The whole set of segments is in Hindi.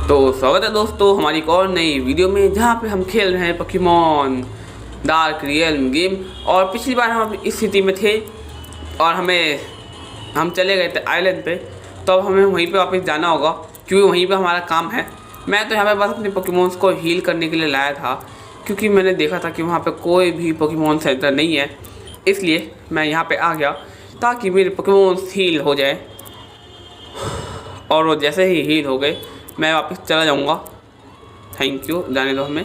तो स्वागत है दोस्तों हमारी एक और नई वीडियो में, जहाँ पे हम खेल रहे हैं पोकेमॉन डार्क रियल्म गेम। और पिछली बार हम इस स्थिति में थे और हम चले गए थे आइलैंड पे। तो अब हमें वहीं पे वापस जाना होगा क्योंकि वहीं पे हमारा काम है। मैं तो यहाँ पे बस अपने पोकेमॉन्स को हील करने के लिए लाया था, क्योंकि मैंने देखा था कि वहाँ पे कोई भी पोकेमॉन सेंटर नहीं है। इसलिए मैं यहाँ पे आ गया ताकि मेरे पोकेमॉन्स हील हो जाए। और वो जैसे ही हील हो गए मैं वापस चला जाऊंगा। थैंक यू, जाने दो हमें।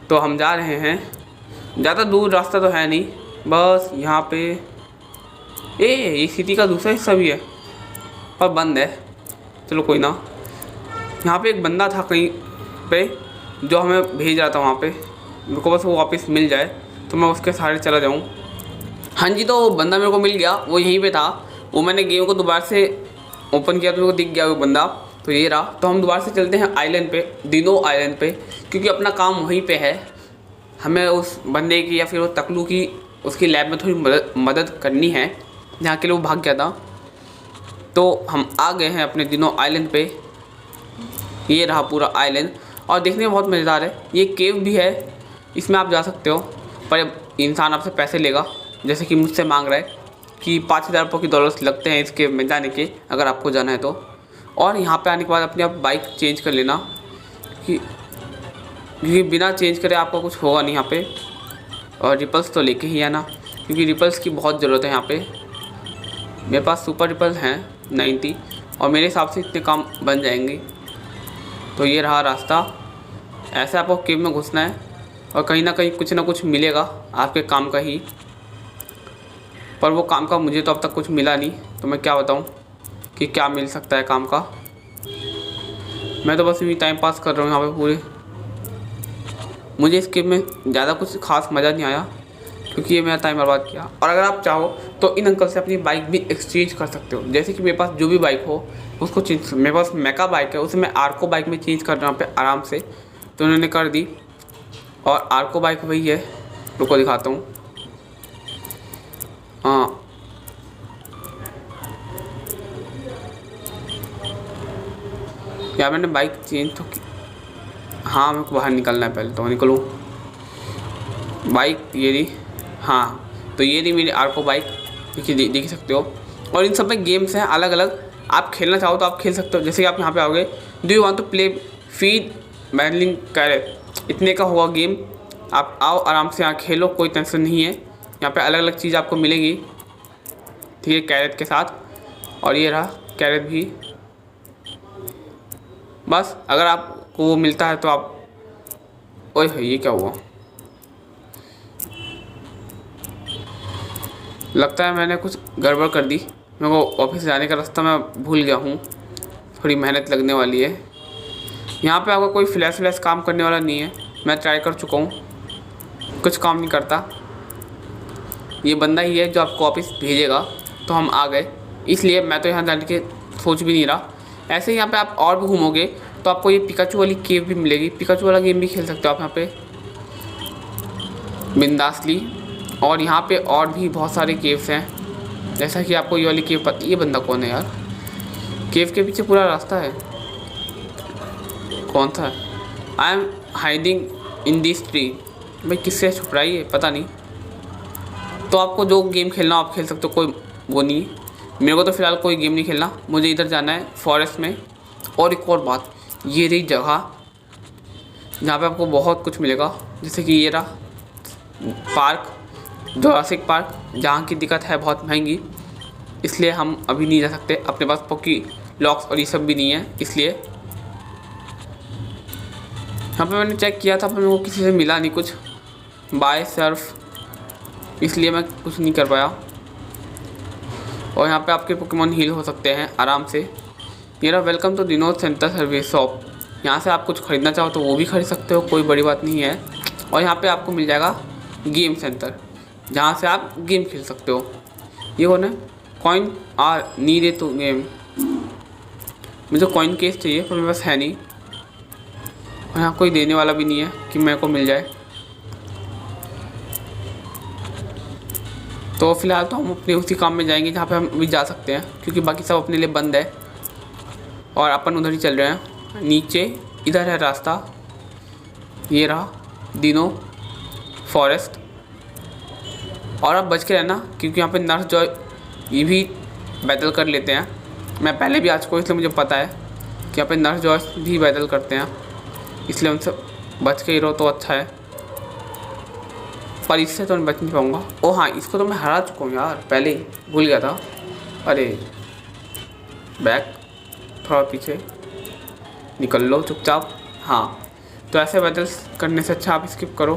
तो हम जा रहे हैं, ज़्यादा दूर रास्ता तो है नहीं, बस यहाँ पे ये सिटी का दूसरा हिस्सा भी है पर बंद है। चलो कोई ना। यहाँ पे एक बंदा था कहीं पे जो हमें भेज रहा था वहाँ पे। मेरे को बस वो वापस मिल जाए तो मैं उसके सहारे चला जाऊँ। हाँ जी, तो बंदा मेरे को मिल गया, वो यहीं पे था। वो मैंने गेम को दोबारा से ओपन किया तो मेरे को दिख गया वो बंदा। तो ये रहा। तो हम दोबारा से चलते हैं आइलैंड पे, डिनो आइलैंड पे, क्योंकि अपना काम वहीं पे है। हमें उस बंदे की या फिर वो तकलू की उसकी लैब में थोड़ी मदद करनी है, जहाँ के लिए वो भाग गया था। तो हम आ गए हैं अपने डिनो आइलैंड पे। ये रहा पूरा आइलैंड और देखने में बहुत मज़ेदार है। ये केव भी है, इसमें आप जा सकते हो, पर इंसान आपसे पैसे लेगा, जैसे कि मुझसे मांग रहा है कि 5000 रुपये की डॉलर्स लगते हैं इस केव में जाने के, अगर आपको जाना है तो। और यहाँ पे आने के बाद अपनी आप बाइक चेंज कर लेना, क्योंकि बिना चेंज करे आपका कुछ होगा नहीं यहाँ पे। और रिपल्स तो लेके ही आना, क्योंकि रिपल्स की बहुत ज़रूरत है यहाँ पे। मेरे पास सुपर रिपल्स हैं 90 और मेरे हिसाब से इतने काम बन जाएंगे। तो ये रहा रास्ता। ऐसे आपको केव में घुसना है और कहीं ना कहीं कुछ ना कुछ मिलेगा आपके काम का ही। पर वो काम का मुझे तो अब तक कुछ मिला नहीं, तो मैं क्या बताऊँ कि क्या मिल सकता है काम का। मैं तो बस यूँ टाइम पास कर रहा हूँ यहाँ पे पूरे। मुझे इस गेम में ज़्यादा कुछ खास मज़ा नहीं आया, क्योंकि ये मेरा टाइम बर्बाद किया। और अगर आप चाहो तो इन अंकल से अपनी बाइक भी एक्सचेंज कर सकते हो। जैसे कि मेरे पास जो भी बाइक हो उसको चेंज, मेरे पास मेका बाइक है, उसे मैं आर्को बाइक में चेंज कर रहा हूँ पे आराम से। तो उन्होंने कर दी। और आर्को बाइक वही है, रुको दिखाता हूँ। हाँ, यार मैंने बाइक चेंज तो की। हाँ, मेरे को बाहर निकलना है, पहले तो निकलूँ। बाइक ये रही। हाँ, तो ये रही मेरी आर्को बाइक, देखिए देख सकते हो। और इन सब में गेम्स हैं अलग अलग, आप खेलना चाहो तो आप खेल सकते हो। जैसे कि आप यहाँ पे आओगे, do you want to play feed medalling carat, इतने का होगा गेम। आप आओ आराम से यहाँ खेलो, कोई टेंशन नहीं है। यहाँ पे अलग अलग चीज़ आपको मिलेगी, ठीक है, कैरेट के साथ। और ये रहा कैरेट भी। बस अगर आपको वो मिलता है तो आप, ओए ये क्या हुआ? लगता है मैंने कुछ गड़बड़ कर दी। मेरे को ऑफिस जाने का रास्ता मैं भूल गया हूँ, थोड़ी मेहनत लगने वाली है। यहाँ पे आपका कोई फ्लैश काम करने वाला नहीं है, मैं ट्राई कर चुका हूँ, कुछ काम नहीं करता। ये बंदा ही है जो आपको ऑफिस भेजेगा। तो हम आ गए, इसलिए मैं तो यहाँ जाने के सोच भी नहीं रहा। ऐसे ही यहाँ पे आप और भी घूमोगे तो आपको ये पिकाचू वाली केव भी मिलेगी। पिकाचू वाला गेम भी खेल सकते हो आप यहाँ पे बिंदासली। और यहाँ पे और भी बहुत सारे केव्स हैं, जैसा कि आपको ये वाली केव पता। ये बंदा कौन है यार? केव के पीछे पूरा रास्ता है, कौन सा है? I am hiding in this tree. भाई किससे छुप रहा है ये, पता नहीं। तो आपको जो गेम खेलना आप खेल सकते हो, कोई वो नहीं। मेरे को तो फ़िलहाल कोई गेम नहीं खेलना, मुझे इधर जाना है फॉरेस्ट में। और एक और बात, ये रही जगह जहाँ पे आपको बहुत कुछ मिलेगा। जैसे कि ये रहा पार्क, जुरासिक पार्क, जहाँ की टिकट है बहुत महंगी, इसलिए हम अभी नहीं जा सकते। अपने पास पोकी लॉक्स और ये सब भी नहीं है, इसलिए। यहाँ पे मैंने चेक किया था पर मेरे को किसी से मिला नहीं कुछ बाय सर्फ, इसलिए मैं कुछ नहीं कर पाया। और यहाँ पे आपके पोकेमॉन हील हो सकते हैं आराम से। मेरा welcome to Dino centre service shop. यहाँ से आप कुछ ख़रीदना चाहो तो वो भी खरीद सकते हो, कोई बड़ी बात नहीं है। और यहाँ पे आपको मिल जाएगा गेम सेंटर, जहाँ से आप गेम खेल सकते हो। ये कौन है? Coin are need to game. मुझे कॉइन केस चाहिए पर मेरे पास है नहीं, और यहाँ कोई देने वाला भी नहीं है कि मेरे को मिल जाए। तो फ़िलहाल तो हम अपने उसी काम में जाएंगे जहाँ पे हम भी जा सकते हैं, क्योंकि बाकी सब अपने लिए बंद है और अपन उधर ही चल रहे हैं। नीचे इधर है रास्ता, ये रहा दिनो फॉरेस्ट। और अब बच के रहना क्योंकि यहाँ पे नर्स जॉय ये भी बैटल कर लेते हैं। मैं पहले भी आ चुका हूँ इसलिए मुझे पता है कि यहाँ पे नर्स जॉय भी बैटल करते हैं, इसलिए उनसे बच के ही रहो तो अच्छा है। पर इससे तो मैं बच नहीं पाऊँगा। ओ हाँ, इसको तो मैं हरा चुका हूँ यार, पहले ही भूल गया था। अरे बैक, थोड़ा पीछे निकल लो चुपचाप। हाँ, तो ऐसे बैटल्स करने से अच्छा आप स्किप करो।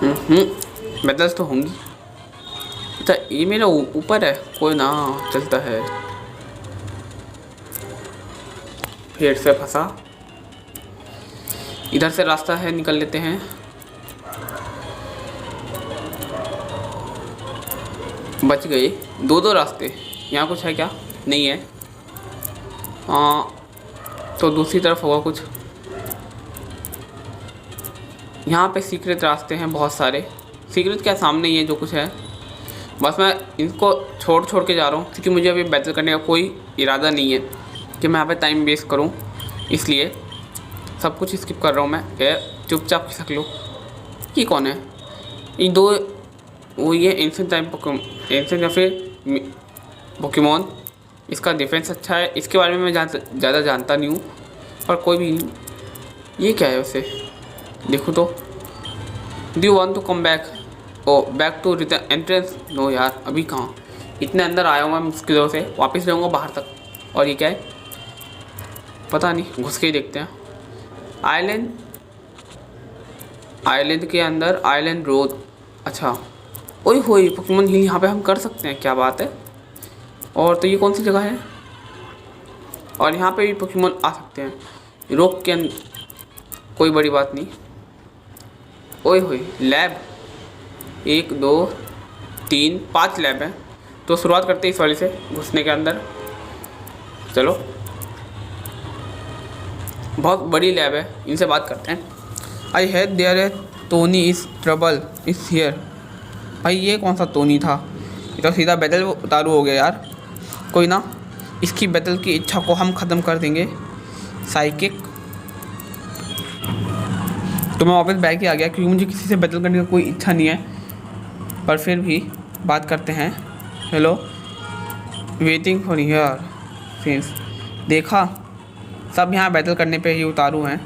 बैटल्स तो होंगी। अच्छा ये मेरा ऊपर है, कोई ना चलता है। फिर से फंसा, इधर से रास्ता है, निकल लेते हैं। बच गए। दो रास्ते। यहाँ कुछ है क्या? नहीं है। तो दूसरी तरफ होगा कुछ। यहाँ पे सीक्रेट रास्ते हैं बहुत सारे। सीक्रेट क्या, सामने ही है जो कुछ है। बस मैं इनको छोड़ के जा रहा हूँ क्योंकि मुझे अभी बैटल करने का कोई इरादा नहीं है कि मैं यहाँ पे टाइम वेस्ट करूँ, इसलिए सब कुछ स्किप कर रहा हूँ मैं। चुपचाप खिसक लो। ये कौन है? ये दो, वो ये एंशिएंट टाइम एंशिएंट या फिर पोकेमॉन। इसका डिफेंस अच्छा है, इसके बारे में मैं ज़्यादा जानता नहीं हूँ, पर कोई भी नहीं। ये क्या है वैसे? देखो तो। Do you want to come back? Oh back to return entrance? No यार, अभी कहाँ, इतने अंदर आया हूँ मैं मुश्किलों से, वापस जाऊँगा बाहर तक। और ये क्या है पता नहीं, घुस के ही देखते हैं। आइलैंड के अंदर आइलैंड रोड। अच्छा, ओए होए, पोकेमॉन हिल यहाँ पे हम कर सकते हैं, क्या बात है। और तो ये कौन सी जगह है? और यहाँ पे भी पोकेमॉन आ सकते हैं रोक के कोई बड़ी बात नहीं। ओए होए, लैब 1 2 3 5 लैब हैं। तो शुरुआत करते हैं इस वाले से घुसने के अंदर। चलो, बहुत बड़ी लैब है, इनसे बात करते हैं। I had there A Tony is trouble is here. भाई ये कौन सा टोनी था? ये तो सीधा बैटल उतारू हो गया यार। कोई ना, इसकी बैटल की इच्छा को हम ख़त्म कर देंगे। साइकिक। तो मैं वापस बैक ही आ गया क्योंकि मुझे किसी से बैटल करने का कोई इच्छा नहीं है, पर फिर भी बात करते हैं। Hello, waiting for here since. देखा, सब यहाँ बैटल करने पे ही उतारू हैं।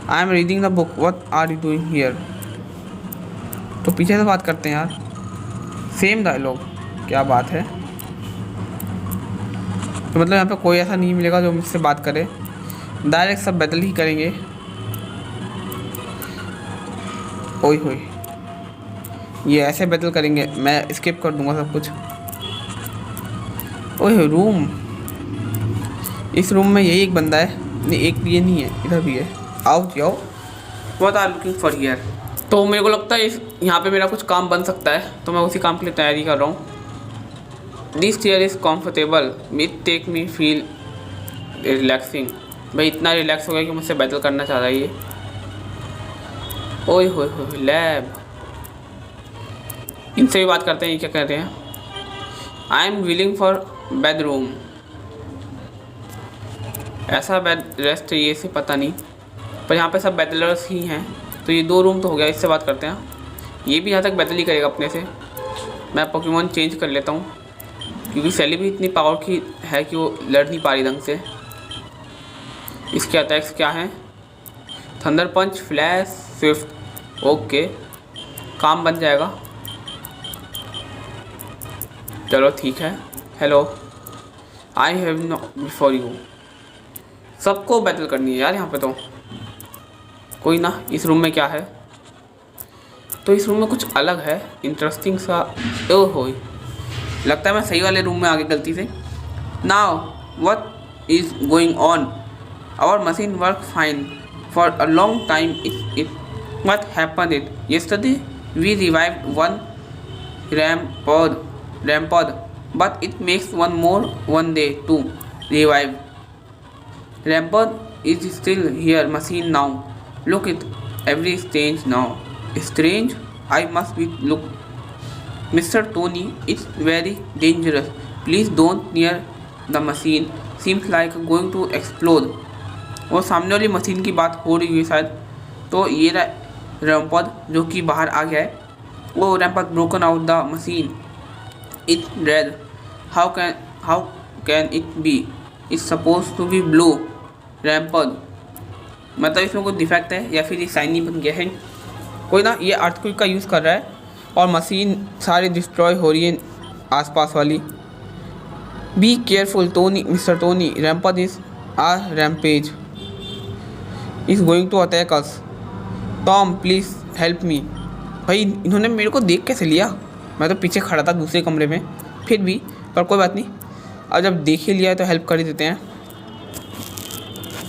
I am reading the book, what are you doing here? तो पीछे से बात करते हैं यार, सेम डायलॉग, क्या बात है। तो मतलब यहाँ पे कोई ऐसा नहीं मिलेगा जो मुझसे बात करे, डायरेक्ट सब बैटल ही करेंगे। ओए होए, ये ऐसे बैटल करेंगे, मैं स्किप कर दूंगा सब कुछ। ओए होए, रूम। इस रूम में यही एक बंदा है, नहीं एक ये नहीं है, इधर भी है। आओ जाओ। What are looking for here? तो मेरे को लगता है यहाँ पे मेरा कुछ काम बन सकता है, तो मैं उसी काम के लिए तैयारी कर रहा हूँ। This chair is comfortable, it take me feel relaxing. भाई इतना रिलैक्स हो गया कि मुझसे बैटल करना चाह रहा है ये। ओए होए होए, लैब। इनसे भी बात करते हैं, ये क्या कहते हैं। I am willing for bedroom. ऐसा बेड रेस्ट ये से पता नहीं, पर यहाँ पे सब बैटलर्स ही हैं, तो ये 2 रूम तो हो गया। इससे बात करते हैं, ये भी यहाँ तक बैटल ही करेगा अपने से। मैं पोकेमॉन चेंज कर लेता हूँ क्योंकि सेली भी इतनी पावर की है कि वो लड़ नहीं पा रही ढंग से। इसके अटैक्स क्या हैं? Thunder punch, flash, swift. Okay, काम बन जाएगा। चलो ठीक है। Hello, I have no before you. सबको बैटल करनी है यार यहाँ पे तो। कोई ना, इस रूम में क्या है? तो इस रूम में कुछ अलग है, इंटरेस्टिंग सा। ओहो, लगता है मैं सही वाले रूम में आ गया गलती से। Now what is going on? Our machine work fine for a long time. It what happened it yesterday we revived one rampod, but it makes one day to revive. Rampod is still here machine now. Look at every strange now. Strange? I must be look. Mr. Tony, it's very dangerous. Please don't near the machine seems like going to explode. वो सामने वाली मशीन की बात हो रही है शायद। तो ये रैम्पद जो कि बाहर आ गया है। वो Rampardos broken out the machine. It red how can it be, it's suppose to be blue. Rampardos मतलब इसमें कोई डिफेक्ट है या फिर ये शाइनी बन गया है। कोई ना, ये अर्थक्वेक का यूज़ कर रहा है और मशीन सारी डिस्ट्रॉय हो रही है आसपास वाली। Be careful Tony, mister Tony, Rampardos is a rampage is going to attack us. Tom please help me. भाई इन्होंने मेरे को देख कैसे लिया, मैं तो पीछे खड़ा था दूसरे कमरे में। फिर भी पर कोई बात नहीं, अब जब देख ही लिया है तो हेल्प कर ही देते हैं।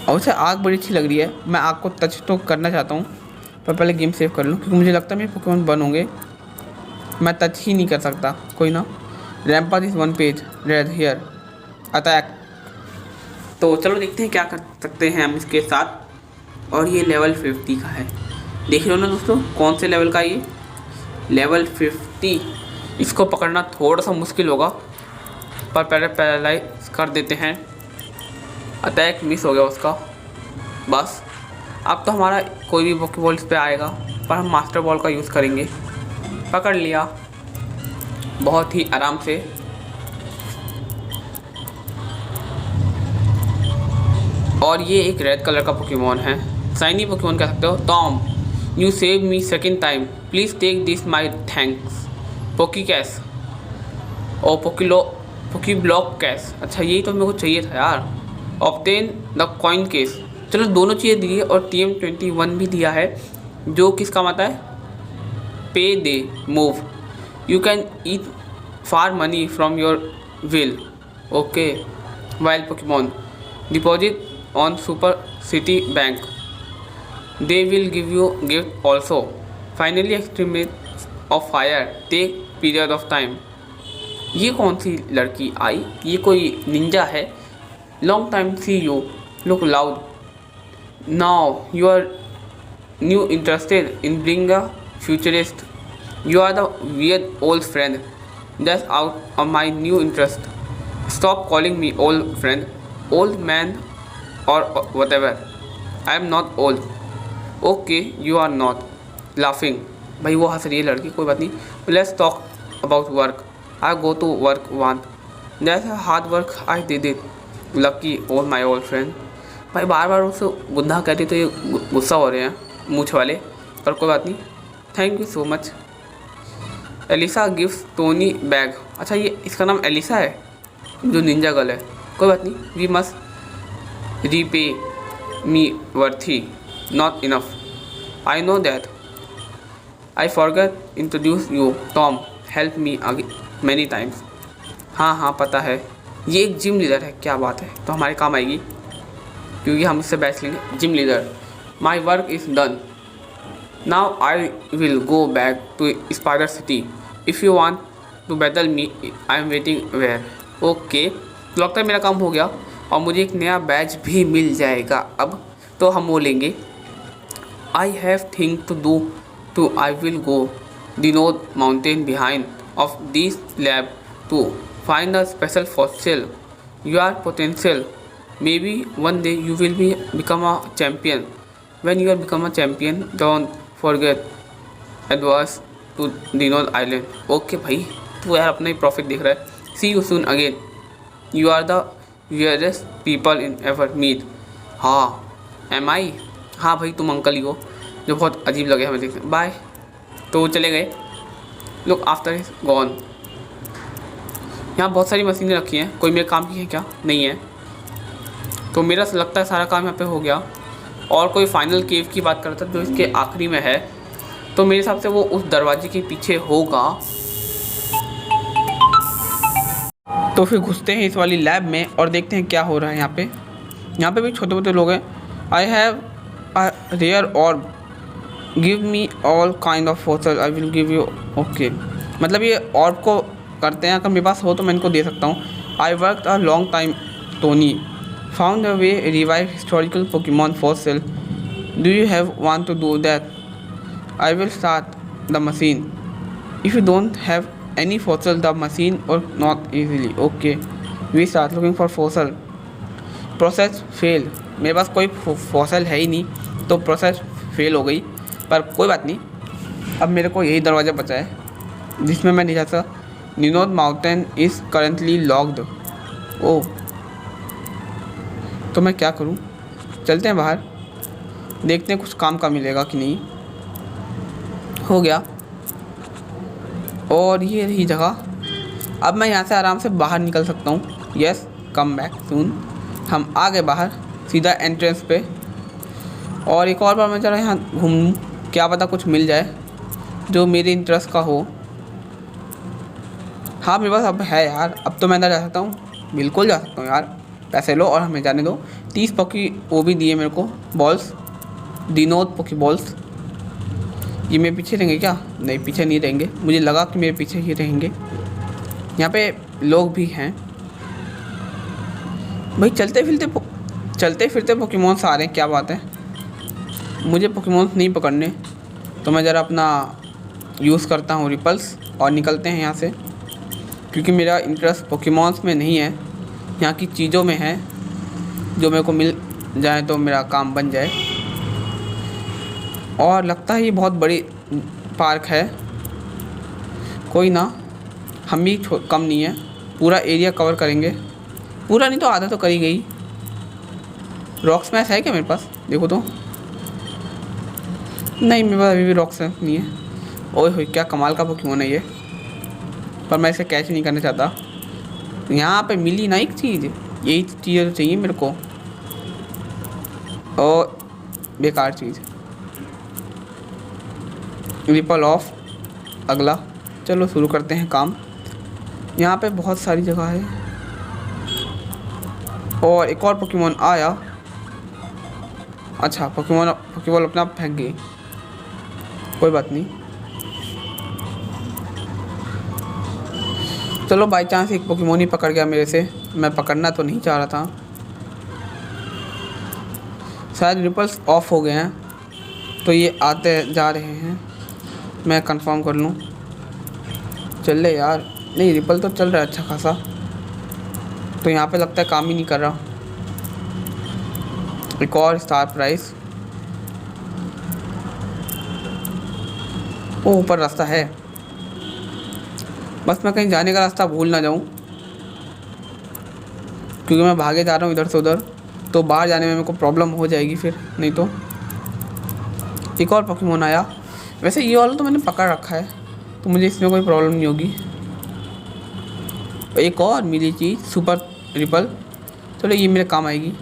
और उसे आग बड़ी अच्छी लग रही है, मैं आग को टच तो करना चाहता हूँ पर पहले गेम सेव कर लूँ क्योंकि मुझे लगता है मेरे पोकेमॉन बन होंगे, मैं टच ही नहीं कर सकता। कोई ना, Rampardos is 1 page, red here attack. तो चलो देखते हैं क्या कर सकते हैं हम इसके साथ। और ये लेवल 50 का है, देख रहे हो ना दोस्तों, कौन से लेवल का ये लेवल 50। इसको पकड़ना थोड़ा सा मुश्किल होगा पर पहले पैरालाइज कर देते हैं। अटैक मिस हो गया उसका। बस अब तो हमारा कोई भी पोकेबॉल इस पे आएगा पर हम मास्टर बॉल का यूज़ करेंगे। पकड़ लिया बहुत ही आराम से। और ये एक रेड कलर का पोकेमॉन है, शाइनी पोकेमॉन कह सकते हो। Tom you save me second time, please take this my thanks. Poke cash और पोकी ब्लॉक कैश, अच्छा यही तो मेरे को चाहिए था यार। ऑब्टेन द कॉइन केस, चलो दोनों चीज़ें दी है और TM21 भी दिया है जो किस काम आता है, pay they move. You can eat far money from your will, okay. Wild Pokemon deposit on super city bank, they will give you gift also. Finally extreme of fire, take period of time. ये कौन सी लड़की आई, ये कोई निंजा है। Long time see you, look loud, now you are new interested in being a futurist. You are the weird old friend that's out of my new interest. Stop calling me old friend, old man और whatever. I am not old. Okay, you are not. Laughing. भाई वो हंस रही है लड़की, कोई बात नहीं। Let's talk about work. I go to work once. That's a hard work I did it. Lucky all my old friend. भाई बार बार उससे गुद्दा कहती तो ये गुस्सा हो रहे हैं मूछ वाले, पर कोई बात नहीं। Thank you so much. Elisa gives Tony bag, अच्छा ये इसका नाम एलिसा है जो निंजा गर्ल है, कोई बात नहीं। We must repay me worthy, not enough. I know that. I forgot introduce you. Tom help me many times. हाँ पता है, ये एक जिम लीडर है, क्या बात है, तो हमारे काम आएगी क्योंकि हम इससे बैच लेंगे। Gym leader, my work is done. Now I will go back to Spider City. If you want to battle me, I am waiting where. Okay, तो लगता है मेरा काम हो गया और मुझे एक नया बैच भी मिल जाएगा अब, तो हम वो लेंगे। I have thing to do too I will go the north mountain behind of this lab to find a special fossil. You are potential, maybe one day you will be become a champion. When you are become a champion don't forget advance to the north island. Okay भाई, तू यार अपना ही प्रॉफिट देख रहा है। See you soon again, you are the weirdest people in ever meet. हाँ एम आई, हाँ भाई तुम अंकल ही हो जो बहुत अजीब लगे हमें देखने। बाय, तो चले गए। Look after is gone. यहाँ बहुत सारी मशीनें रखी हैं, कोई मेरे काम की है क्या, नहीं है। तो मेरा लगता है सारा काम यहाँ पे हो गया। और कोई फाइनल केव की बात कर रहा था जो इसके आखिरी में है, तो मेरे हिसाब से वो उस दरवाजे के पीछे होगा। तो फिर घुसते हैं इस वाली लैब में और देखते हैं क्या हो रहा है यहाँ पे भी छोटे छोटे लोग हैं। I have a rare orb, give me all kind of fossil, I will give you. Okay, मतलब ये ऑर्ब को करते हैं, अगर मेरे पास हो तो मैं इनको दे सकता हूँ। I work a long time Tony, found a way revive historical Pokemon fossil, do you have want to do that? I will start the machine, if you don't have any fossil the machine or not easily. Okay, we start looking for fossil, process fail. मेरे पास कोई फॉसल है ही नहीं, तो प्रोसेस फेल हो गई, पर कोई बात नहीं। अब मेरे को यही दरवाज़ा बचा है जिसमें मैं नहीं जा सकता। निनोद माउंटेन इज़ करेंटली लॉक्ड। ओह, तो मैं क्या करूं? चलते हैं बाहर, देखते हैं कुछ काम का मिलेगा कि नहीं। हो गया, और ये रही जगह। अब मैं यहाँ से आराम से बाहर निकल सकता हूँ। Yes, come back soon. हम आ गए बाहर, सीधा एंट्रेंस पे। और एक और बार मैं जरा यहाँ घूम लूँ, क्या पता कुछ मिल जाए जो मेरे इंटरेस्ट का हो। हाँ, मेरे पास अब है यार, अब तो मैं अंदर जा सकता हूँ, बिल्कुल जा सकता हूँ यार। पैसे लो और हमें जाने दो। 30 पॉकी वो भी दिए मेरे को, बॉल्स, डिनोद पॉकी बॉल्स। ये मेरे पीछे रहेंगे क्या? नहीं, पीछे नहीं रहेंगे, मुझे लगा कि मेरे पीछे ही रहेंगे। यहाँ पे लोग भी हैं भाई। चलते फिरते पोकेमॉन्स आ रहे हैं, क्या बात है। मुझे पोकेमॉन्स नहीं पकड़ने, तो मैं ज़रा अपना यूज़ करता हूँ रिपल्स और निकलते हैं यहाँ से, क्योंकि मेरा इंटरेस्ट पोकेमॉन्स में नहीं है, यहाँ की चीज़ों में है। जो मेरे को मिल जाए तो मेरा काम बन जाए। और लगता है ये बहुत बड़ी पार्क है। कोई ना, हम भी कम नहीं है, पूरा एरिया कवर करेंगे। पूरा नहीं तो आधा तो कर ही गई। रॉक स्मैश है क्या मेरे पास? देखो तो। नहीं, मेरे पास अभी भी रॉक स्मैश नहीं है। ओए होए, क्या कमाल का पोकेमॉन है ये, पर मैं इसे कैच नहीं करना चाहता। यहाँ पे मिली ना एक चीज़, यही चीज़ तो चाहिए मेरे को। और बेकार चीज़, रिपल ऑफ। अगला, चलो शुरू करते हैं काम। यहाँ पे बहुत सारी जगह है, और एक और पोकेमॉन आया। अच्छा, पोकेबॉल अपना आप फेंक गई, कोई बात नहीं। चलो, बाई चांस एक पोकेमॉन ही पकड़ गया मेरे से। मैं पकड़ना तो नहीं चाह रहा था। शायद रिपल्स ऑफ हो गए हैं, तो ये आते जा रहे हैं। मैं कंफर्म कर लूँ। चल ले यार, नहीं रिपल तो चल रहा है अच्छा खासा, तो यहाँ पे लगता है काम ही नहीं कर रहा। एक और स्टार प्राइस। ओ, ऊपर रास्ता है, बस मैं कहीं जाने का रास्ता भूल ना जाऊँ, क्योंकि मैं भागे जा रहा हूँ इधर से उधर, तो बाहर जाने में मेरे को प्रॉब्लम हो जाएगी फिर, नहीं तो। एक और पोकेमॉन आया। वैसे ये वाला तो मैंने पकड़ रखा है, तो मुझे इसमें कोई प्रॉब्लम नहीं होगी। एक और मिली चीज़, सुपर रिपल। चलो, ये मेरे काम आएगी।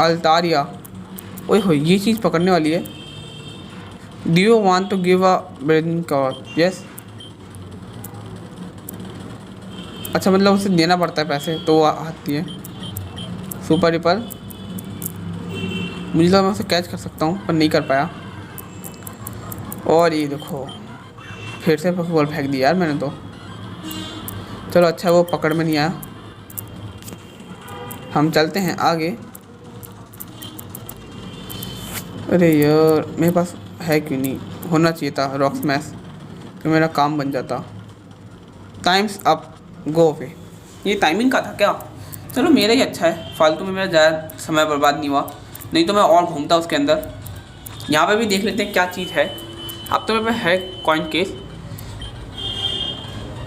अल्तारिया। ओए हो, ये चीज़ पकड़ने वाली है। Do you want to give a breeding cover? Yes. अच्छा, मतलब उसे देना पड़ता है पैसे, तो वो आती है। Super ripple. मुझे लगा मैं उसे कैच कर सकता हूँ, पर नहीं कर पाया। और ये देखो, फिर से पोकेबॉल फेंक दिया यार मैंने तो। चलो अच्छा, वो पकड़ में नहीं आया। हम चलते हैं आगे। अरे यार, मेरे पास है क्यों नहीं? होना चाहिए था रॉक स्मैश, तो मेरा काम बन जाता। Times up, go away. ये टाइमिंग का था क्या? चलो, मेरा ही अच्छा है, फालतू में मेरा ज़्यादा समय बर्बाद नहीं हुआ, नहीं तो मैं और घूमता उसके अंदर। यहाँ पे भी देख लेते हैं क्या चीज़ है। अब तो मेरे पास है कॉइन केस।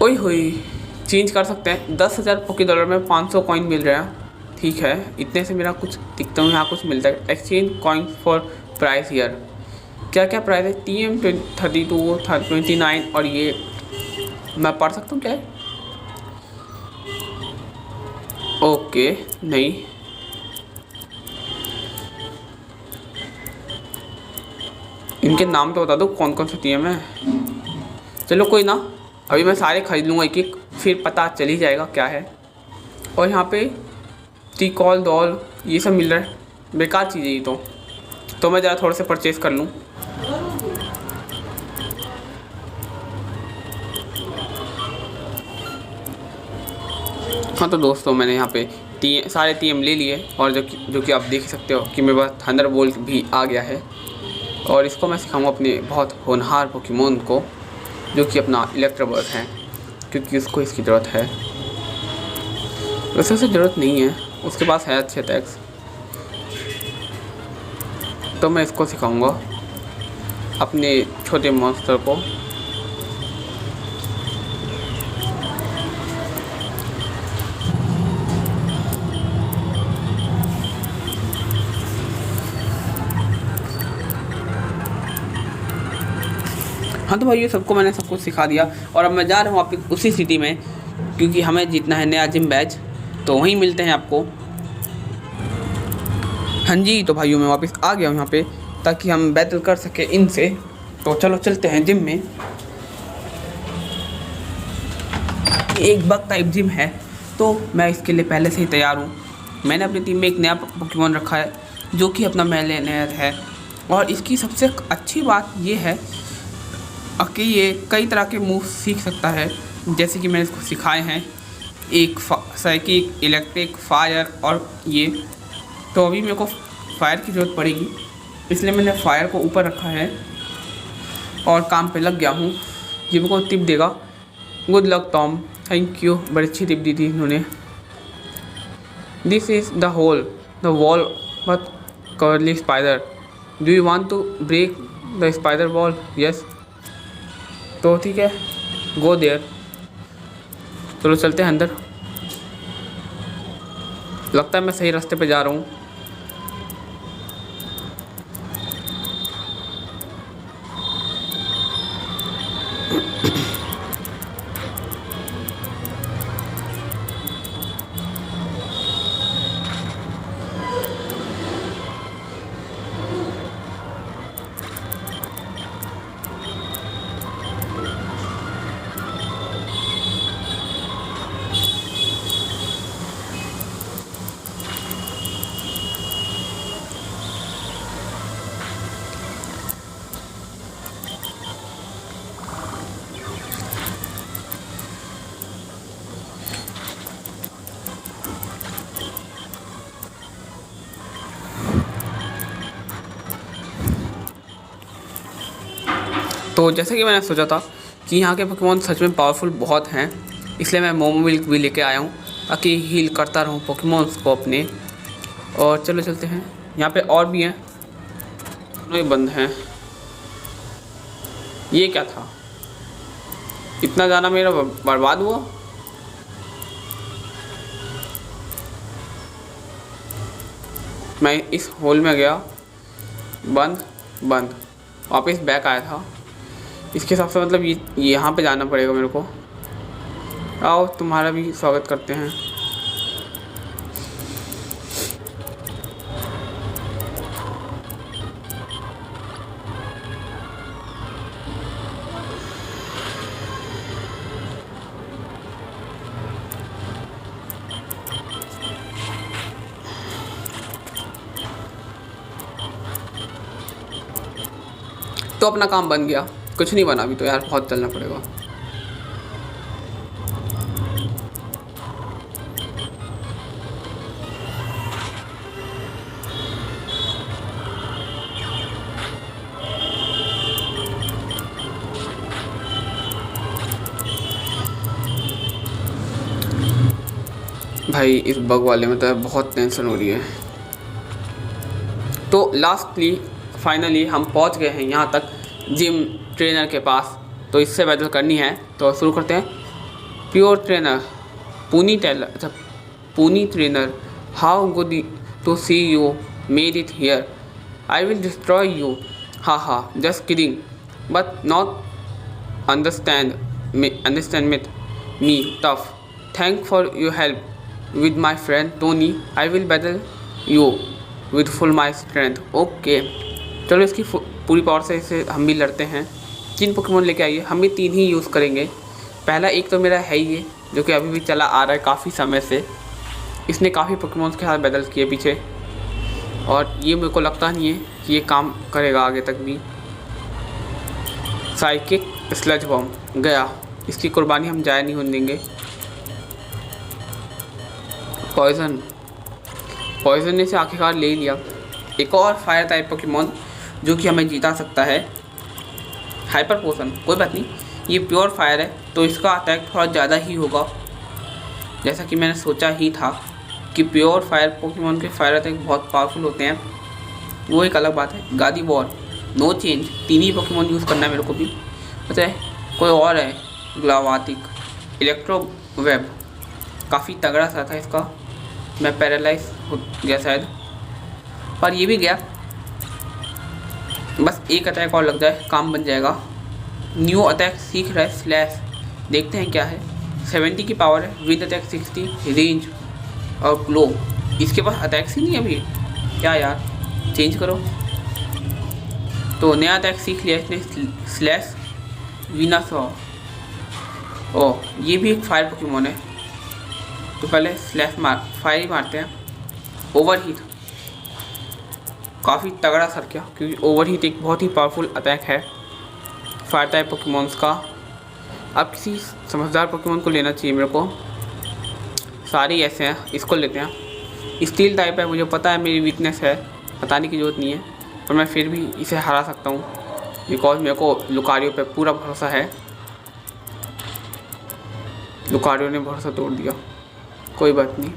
ओए होए, चेंज कर सकते हैं। 10,000 पोके डॉलर में 500 कॉइन मिल रहा है। ठीक है, इतने से मेरा कुछ दिखता हूँ, यहाँ कुछ मिलता है। Exchange coin for price year. क्या क्या प्राइस है? TM 32, 29, और ये मैं पढ़ सकता हूँ क्या है? ओके, नहीं, इनके नाम तो बता दो कौन कौन सा TM है। चलो कोई ना, अभी मैं सारे खरीद लूँगा एक एक, फिर पता चल ही जाएगा क्या है। और यहाँ पे टी-कॉल डॉल ये सब मिल रहा है, बेकार चीज़ है ये तो मैं ज़रा थोड़े से परचेज़ कर लूँ। हाँ तो दोस्तों, मैंने यहाँ पे सारे TM ले लिए, और जो कि आप देख सकते हो कि मेरे पास थंडरबोल्ट भी आ गया है। और इसको मैं सिखाऊंगा अपने बहुत होनहार पोकेमॉन को, जो कि अपना इलेक्ट्रोबर्स है, क्योंकि उसको इसकी ज़रूरत है। वैसे उसे ज़रूरत नहीं है, उसके पास है अच्छे अटैक्स, तो मैं इसको सिखाऊंगा अपने छोटे मॉन्स्टर को। हाँ तो भाई ये सबको मैंने सब कुछ सिखा दिया और अब मैं जा रहा हूँ वापस उसी सिटी में, क्योंकि हमें जीतना है नया जिम बैच, तो वहीं मिलते हैं आपको। हाँ जी, तो भाइयों मैं वापस आ गया हूँ यहाँ पे ताकि हम बैटल कर सके इनसे। तो चलो चलते हैं जिम में। एक बग टाइप जिम है, तो मैं इसके लिए पहले से ही तैयार हूँ। मैंने अपनी टीम में एक नया पोकेमॉन रखा है जो कि अपना मैलेनियर है, और इसकी सबसे अच्छी बात ये है कि ये कई तरह के मूव सीख सकता है, जैसे कि मैंने इसको सिखाए हैं, एक साइकिक, इलेक्ट्रिक, फायर और ये। तो अभी मेरे को फायर की ज़रूरत पड़ेगी, इसलिए मैंने फायर को ऊपर रखा है और काम पे लग गया हूँ। ये मेरे को टिप देगा। Good luck Tom, thank you, बड़ी अच्छी टिप दी थी इन्होंने। This is the hole the wall but covered spider, do you want to break the spider wall? Yes, तो ठीक है, गो देयर। चलो चलते हैं अंदर। लगता है मैं सही रास्ते पे जा रहा हूँ। तो जैसे कि मैंने सोचा था कि यहाँ के पोकेमॉन सच में पावरफुल बहुत हैं, इसलिए मैं मोमोविल्क भी लेके आया हूँ ताकि हील करता रहूँ पोकेमॉन्स को अपने। और चलो चलते हैं, यहाँ पे और भी हैं, दोनों ही बंद हैं। ये क्या था? इतना जाना मेरा बर्बाद हुआ। मैं इस होल में गया, बंद बंद, वापस बैक आया था। इसके हिसाब से मतलब ये यहाँ पे जाना पड़ेगा मेरे को। आओ, तुम्हारा भी स्वागत करते हैं। तो अपना काम बन गया, कुछ नहीं बना अभी तो यार, बहुत चलना पड़ेगा। भाई इस बग वाले में तो बहुत टेंशन हो रही है। तो लास्टली फाइनली हम पहुंच गए हैं यहाँ तक, जिम ट्रेनर के पास। तो इससे बैटल करनी है, तो शुरू करते हैं। प्योर ट्रेनर, पुनी टेलर, अच्छा puny trainer, how good to see you made it here, I will destroy you, ha ha, just kidding, but not understand me tough, thank for your help with my friend Tony, I will battle you with full my strength. Okay, चलो इसकी पूरी पावर से इसे हम भी लड़ते हैं। 3 पोकेमॉन लेके आइए, हम भी 3 ही यूज़ करेंगे। पहला एक तो मेरा है ये, जो कि अभी भी चला आ रहा है काफ़ी समय से। इसने काफ़ी पोकेमॉन्स के साथ बैटल किए पीछे, और ये मेरे को लगता नहीं है कि ये काम करेगा आगे तक भी। साइकिक स्लज बॉम्ब गया, इसकी कुर्बानी हम जाया नहीं होने देंगे। पॉइजन ने से आखिरकार ले लिया। एक और फायर टाइप पोकेमॉन जो कि हमें जीता सकता है, हाइपर पोशन। कोई बात नहीं, ये प्योर फायर है तो इसका अटैक थोड़ा ज़्यादा ही होगा, जैसा कि मैंने सोचा ही था कि प्योर फायर पोकेमॉन के फायर अटैक बहुत पावरफुल होते हैं, वो एक अलग बात है। गादीवॉर नो चेंज, 3 ही पोकेमॉन यूज़ करना है मेरे को भी। पता है कोई और है ग्लावातिक। इलेक्ट्रो वेब काफ़ी तगड़ा सा था इसका, मैं पैरालाइज हो गया शायद, पर ये भी गया। बस एक अटैक और लग जाए काम बन जाएगा। न्यू अटैक सीख रहा है स्लैश, देखते हैं क्या है। 70 की पावर है, विद अटैक 60, रेंज और ग्लो। इसके पास अटैक्स ही नहीं है अभी, क्या यार, चेंज करो। तो नया अटैक सीख लिया इसने, स्लैश विनासॉ। ओह ये भी एक फायर पोकेमॉन है, तो पहले स्लैश फायर ही मारते हैं। ओवरहीट काफ़ी तगड़ा सर क्या, क्योंकि ओवरहीट एक बहुत ही पावरफुल अटैक है फायर टाइप पोकेमॉन्स का। अब किसी समझदार पोकेमॉन को लेना चाहिए मेरे को, सारे ऐसे हैं, इसको लेते हैं। स्टील टाइप है, मुझे पता है मेरी वीकनेस है, बताने की ज़रूरत नहीं है, पर मैं फिर भी इसे हरा सकता हूँ बिकॉज मेरे को लुकारियो पे पूरा भरोसा है। लुकारियो ने भरोसा तोड़ दिया, कोई बात नहीं,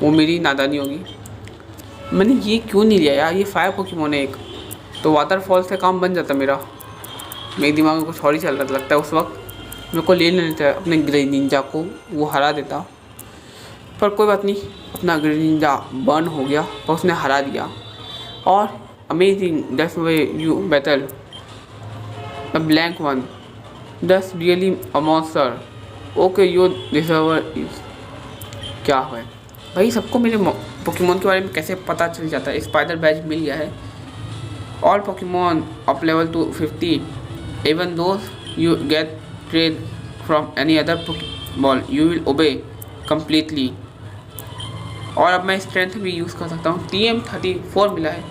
वो मेरी नादानी होगी। मैंने ये क्यों नहीं लिया यार, ये फायर पोकेमॉन है एक, तो वाटरफॉल से काम बन जाता मेरा। मेरे दिमाग में कुछ और ही चल रहा था लगता है उस वक्त, मेरे को ले लेना था अपने ग्रे निंजा को, वो हरा देता। पर कोई बात नहीं, अपना ग्रे निंजा बर्न हो गया और उसने हरा दिया। और amazing that's way you battle the blank one, that's really a monster, okay you deserve it. क्या है भाई, सबको मेरे पोकेमॉन के बारे में कैसे पता चल जाता है। स्पाइडर बैज मिल गया है। All Pokemon of level 250 even those you get trade from any other Pokemon you will obey completely. और अब मैं स्ट्रेंथ भी यूज़ कर सकता हूँ। TM34 मिला है,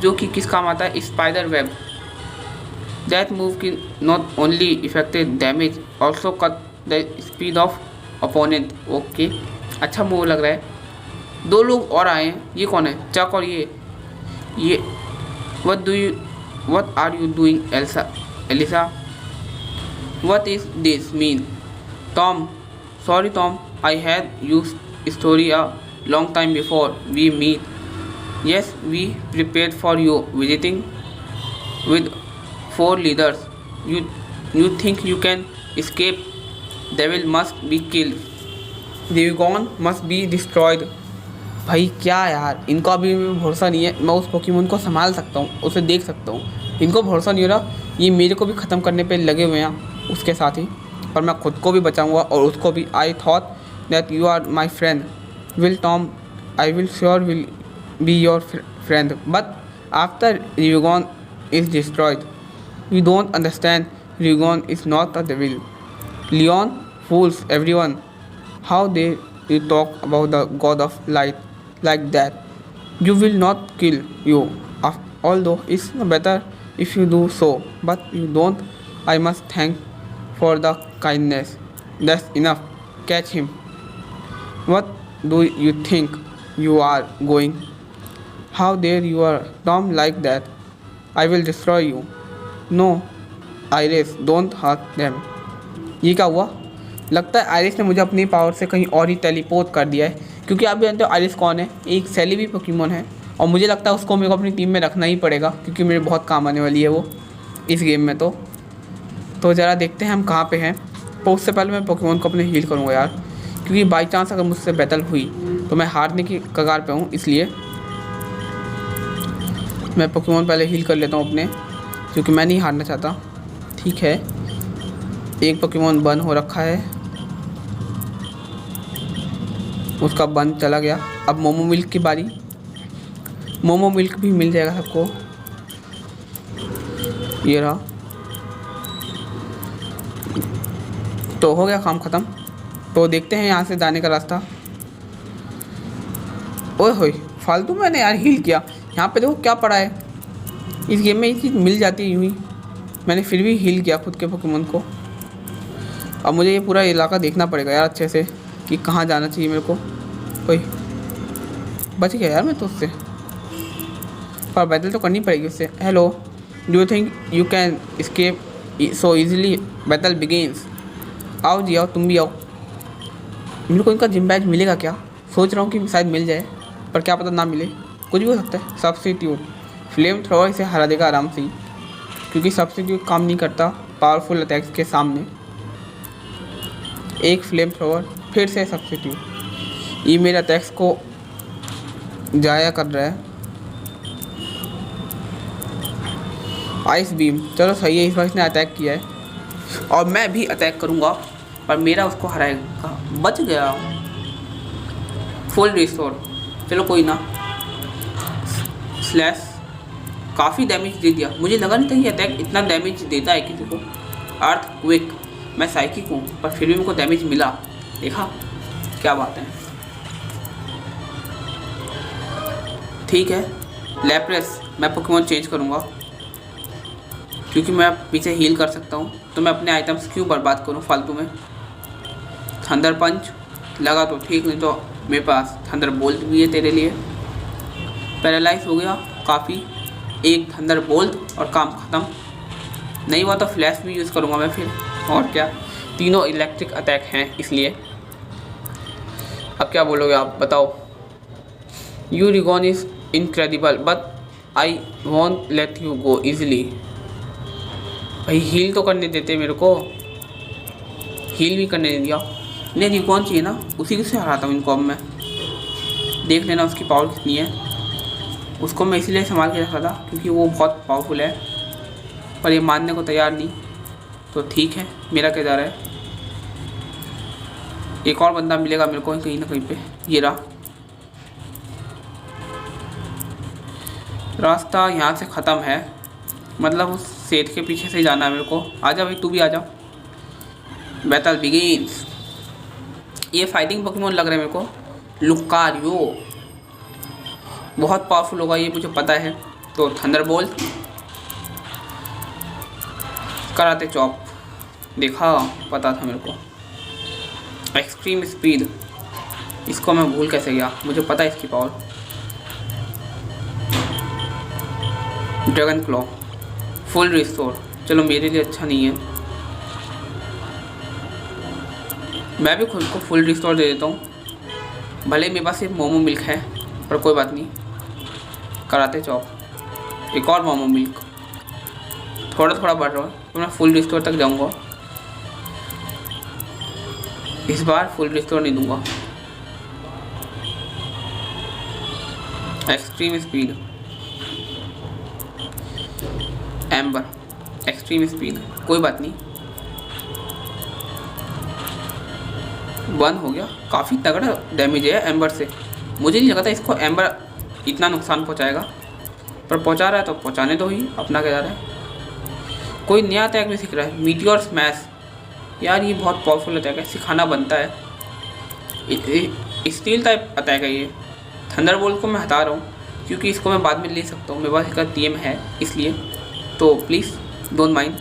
जो कि किस काम आता है, स्पाइडर वेब। दैट मूव की not only affected damage also cut the speed of opponent. Okay अच्छा मूव लग रहा है। 2 लोग और आए हैं, ये कौन है, चक और ये what are you doing Elisa? What is this mean? Tom, sorry Tom, I had used story a long time before we meet. Yes, we prepared for you visiting with 4 leaders. You think you can escape? Devil must be killed. Devigon must be destroyed. भाई क्या यार, इनको अभी भरोसा नहीं है। मैं उस पोकेमॉन को संभाल सकता हूँ, उसे देख सकता हूँ, इनको भरोसा नहीं हो रहा। ये मेरे को भी ख़त्म करने पे लगे हुए हैं उसके साथ ही, और मैं खुद को भी बचाऊंगा और उसको भी। I thought that you are my friend, will Tom, I will sure will be your friend, but after Rigon is destroyed you don't understand, Rigon is not a devil. Leon fools everyone, how they you talk about the god of light like that? You will not kill you, although it's better if you do so, but you don't. I must thank for the kindness. That's enough. Catch him. What do you think you are going? How dare you are Tom like that? I will destroy you. No, Iris, don't hurt them. ये क्या हुआ? लगता है आइरिस ने मुझे अपनी पावर से कहीं और ही टेलीपोर्ट कर दिया है, क्योंकि आप भी जानते हो आइरिस कौन है, एक सेलिबी पोकेमॉन है, और मुझे लगता है उसको मेरे को अपनी टीम में रखना ही पड़ेगा, क्योंकि मेरे बहुत काम आने वाली है वो इस गेम में। तो ज़रा देखते हैं हम कहाँ पे हैं। तो उससे पहले मैं पोकेमॉन को अपने हील करूँगा यार, क्योंकि बाई चांस अगर मुझसे बैटल हुई तो मैं हारने की कगार पर हूँ, इसलिए मैं पोकेमॉन पहले हील कर लेता हूँ अपने, क्योंकि मैं नहीं हारना चाहता। ठीक है, एक पोकेमॉन बर्न हो रखा है, उसका बंद चला गया। अब मोमो मिल्क की बारी, मोमो मिल्क भी मिल जाएगा सबको, ये रहा। तो हो गया काम ख़त्म। तो देखते हैं यहाँ से जाने का रास्ता। ओए होए, फालतू मैंने यार हील किया। यहाँ पे देखो क्या पड़ा है, इस गेम में ये चीज़ मिल जाती है यूँ ही, मैंने फिर भी हील किया खुद के पोकेमॉन को। अब मुझे ये पूरा इलाका देखना पड़ेगा यार अच्छे से कि कहाँ जाना चाहिए मेरे को। ओए बच गया यार मैं तो उससे, पर बैटल तो करनी पड़ेगी उससे। Hello, do you think you can escape so easily? Battle begins. आओ जी आओ, तुम भी आओ। मेरे को इनका जिम बैच मिलेगा क्या? सोच रहा हूँ कि शायद मिल जाए, पर क्या पता ना मिले, कुछ भी हो सकता है। सब्स्टिट्यूट फ्लेम थ्रोवर इसे हरा देगा आराम से ही, क्योंकि सब्स्टिट्यूट काम नहीं करता पावरफुल अटैक्स के सामने। एक फ्लेम थ्रोवर, फिर से सब्स्टिट्यूट, ये मेरे अटैक्स को जाया कर रहा है। आइस बीम, चलो सही है, इस बार इसने अटैक किया है और मैं भी अटैक करूँगा, पर मेरा उसको हराएगा। बच गया। फुल रिस्टोर, चलो कोई ना। स्लैश, काफ़ी डैमेज दे दिया। मुझे लगा नहीं था ये अटैक इतना डैमेज देता है किसी को। अर्थ क्विक, मैं साइकिक हूँ पर फिर भी मेरे को डैमेज मिला। देखा, क्या बात है। ठीक है, लैप्रेस, मैं पोकेमॉन चेंज करूँगा क्योंकि मैं पीछे हील कर सकता हूँ, तो मैं अपने आइटम्स क्यों बर्बाद करूँ फालतू में। थंडर पंच लगा तो ठीक, नहीं तो मेरे पास थंडर बोल्ट भी है तेरे लिए। पैरालाइज हो गया काफ़ी, एक थंडर बोल्ट और काम ख़त्म। नहीं हुआ तो फ्लैश भी यूज़ करूँगा मैं फिर, और क्या। तीनों इलेक्ट्रिक अटैक हैं इसलिए। अब क्या बोलोगे आप, बताओ। You Rigon is incredible but I won't let you go easily. भाई हील तो करने देते मेरे को, हील भी करने नहीं दिया। नहीं रिकॉन चाहिए ना, उसी से हराता हूँ इनको। अब मैं देख लेना उसकी पावर कितनी है। उसको मैं इसीलिए संभाल के रखा था क्योंकि वो बहुत पावरफुल है, पर ये मानने को तैयार नहीं। तो ठीक है, मेरा क्या जा रहा है। एक और बंदा मिलेगा मेरे को कहीं ना कहीं पे। ये रहा रास्ता, यहाँ से ख़त्म है, मतलब उस सेठ के पीछे से ही जाना है मेरे को। आजा भाई, तू भी आजा। Battle begins. ये फाइटिंग पोकेमॉन लग रहा है मेरे को। लुकारियो बहुत पावरफुल होगा ये, मुझे पता है। तो थंडरबोल्ट, कराते चॉप, देखा, पता था मेरे को। एक्सट्रीम स्पीड, इसको मैं भूल कैसे गया, मुझे पता है इसकी power. Dragon claw, full restore, चलो मेरे लिए अच्छा नहीं है। मैं भी खुद को फुल रिस्टोर दे देता हूँ, भले मेरे पास सिर्फ मोमो मिल्क है, पर कोई बात नहीं। कराते चॉप, एक और मोमो मिल्क, थोड़ा थोड़ा बढ़ रहा है, तो मैं फुल रिस्टोर तक जाऊँगा। इस बार फुल रिस्टोर नहीं दूंगा। Extreme speed, amber, extreme speed, कोई बात नहीं। 1 हो गया, काफ़ी तगड़ा डैमेज है एम्बर से। मुझे नहीं लगा था इसको एम्बर इतना नुकसान पहुंचाएगा, पर पहुंचा रहा है तो पहुंचाने दो ही, अपना क्या जा रहा है। कोई नया अटैक भी सीख रहा है, मीटियोर स्मैश। यार ये बहुत पावरफुल अटैक है, सिखाना बनता है। स्टील टाइप अटैक है ये। थंडरबोल्ट को मैं हटा रहा हूँ क्योंकि इसको मैं बाद में ले सकता हूँ, मेरे पास इसका टीएम है इसलिए, तो प्लीज़ डोंट माइंड।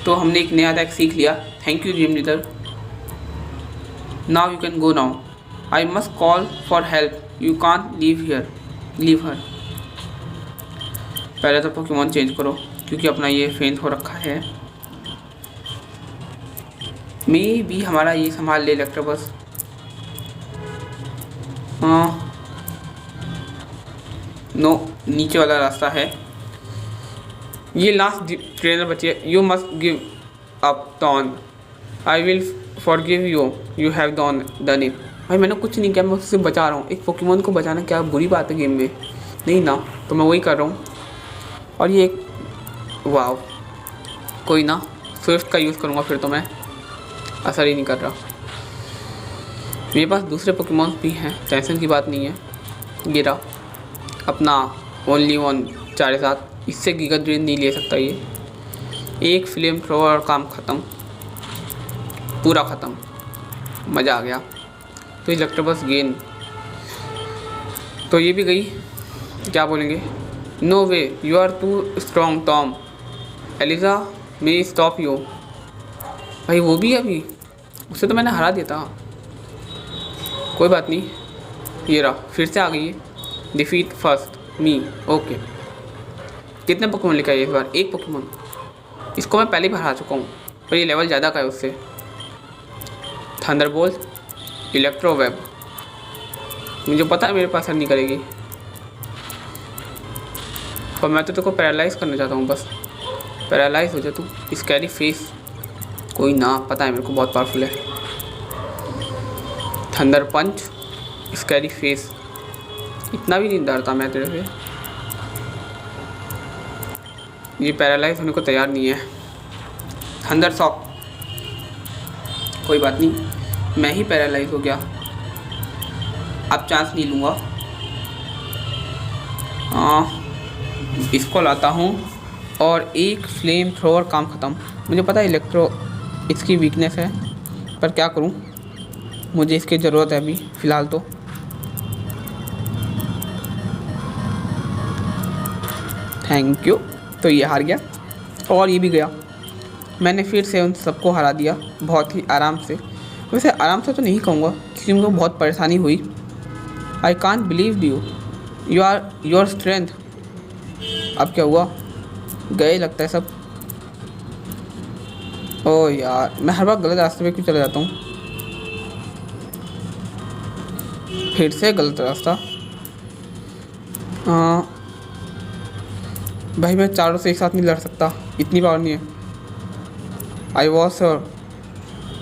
तो हमने एक नया अटैक सीख लिया। Thank you gym leader. Now you can go now. I must call for help, you can't leave here, leave her. पहले तो पोकेमॉन चेंज करो क्योंकि अपना ये फेंट हो रखा है। मे भी हमारा ये संभाल ले इलेक्ट्रोबस। हाँ नो, नीचे वाला रास्ता है। ये लास्ट ट्रेनर बची है। You must give up Dawn, I will forgive you, you have done it. भाई मैंने कुछ नहीं किया, मैं उससे बचा रहा हूँ। एक पोकेमॉन को बचाना क्या बुरी बात है गेम में, नहीं ना, तो मैं वही कर रहा हूँ। और ये एक वाव, कोई ना, स्विफ्ट का यूज़ करूँगा फिर, तो मैं असर ही नहीं कर रहा। मेरे पास दूसरे पोकेमॉन भी हैं, टेंशन की बात नहीं है। गिरा अपना ओनली वन 4/7, इससे गीगा ड्रेन नहीं ले सकता ये। एक फ्लेम थ्रोवर और काम ख़त्म, पूरा ख़त्म, मज़ा आ गया। तो इलेक्ट्रोबस गेन, तो ये भी गई। क्या बोलेंगे, no way, you are too strong Tom, Eliza may stop you. भाई वो भी अभी, उससे तो मैंने हरा दिया था। कोई बात नहीं, ये रहा, फिर से आ गई है। डिफीट फर्स्ट मी, ओके। कितने पोकेमॉन लेकर आए इस बार? एक पोकेमॉन, इसको मैं पहले भी हरा चुका हूँ। पर ये लेवल ज़्यादा का है उससे। थंडरबोल्ट, इलेक्ट्रो वेब, मुझे पता है मेरे पास नहीं करेगी, पर मैं तो तेरे को पैरालाइज़ करना चाहता हूँ। बस पैरालाइज़ हो जा तू। स्कैरी फेस, कोई ना, पता है मेरे को बहुत पावरफुल है। थंडर पंच, स्कैरी फेस, इतना भी नहीं डरता मैं तेरे से। ये पैरालाइज होने को तैयार नहीं है। थंडर शॉक, कोई बात नहीं, मैं ही पैरालाइज हो गया, अब चांस नहीं लूँगा। इसको लाता हूँ और एक फ्लेम थ्रोवर, काम ख़त्म। मुझे पता है इलेक्ट्रो इसकी वीकनेस है, पर क्या करूँ, मुझे इसकी ज़रूरत है अभी फ़िलहाल तो। Thank you. तो ये हार गया और ये भी गया। मैंने फिर से उन सबको हरा दिया बहुत ही आराम से। वैसे आराम से तो नहीं कहूँगा क्योंकि मुझे बहुत परेशानी हुई। I can't believe you, you are your strength. अब क्या हुआ, गए लगता है सब। ओह यार, मैं हर बार गलत रास्ते पे क्यों चला जाता हूँ। फिर से गलत रास्ता। भाई मैं चारों से एक साथ नहीं लड़ सकता, इतनी पावर नहीं है। I was sir